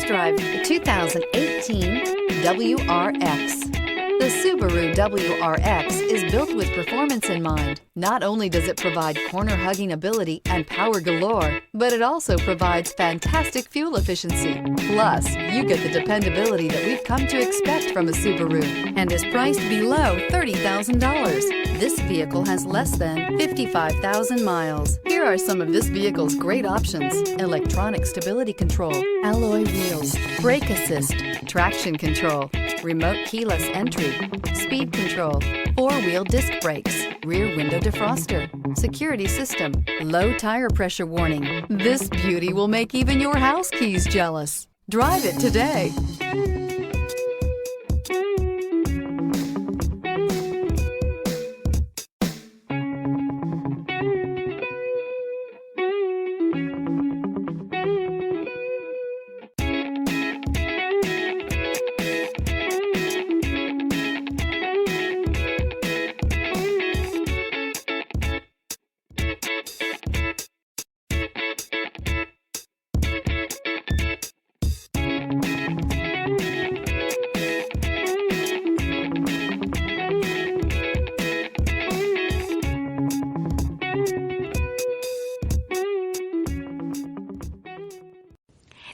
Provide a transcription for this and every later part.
test drive the 2018 WRX. The Subaru WRX is built with performance in mind. Not only does it provide corner-hugging ability and power galore, but it also provides fantastic fuel efficiency. Plus, you get the dependability that we've come to expect from a Subaru and is priced below $30,000. This vehicle has less than 55,000 miles. Here are some of this vehicle's great options: electronic stability control, alloy wheels, brake assist, traction control, remote keyless entry, speed control, four-wheel disc brakes, rear window defroster, security system, low tire pressure warning. This beauty will make even your house keys jealous. Drive it today.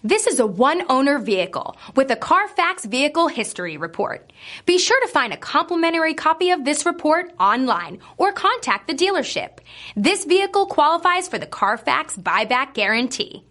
This is a one-owner vehicle with a Carfax Vehicle History Report. Be sure to find a complimentary copy of this report online or contact the dealership. This vehicle qualifies for the Carfax Buyback Guarantee.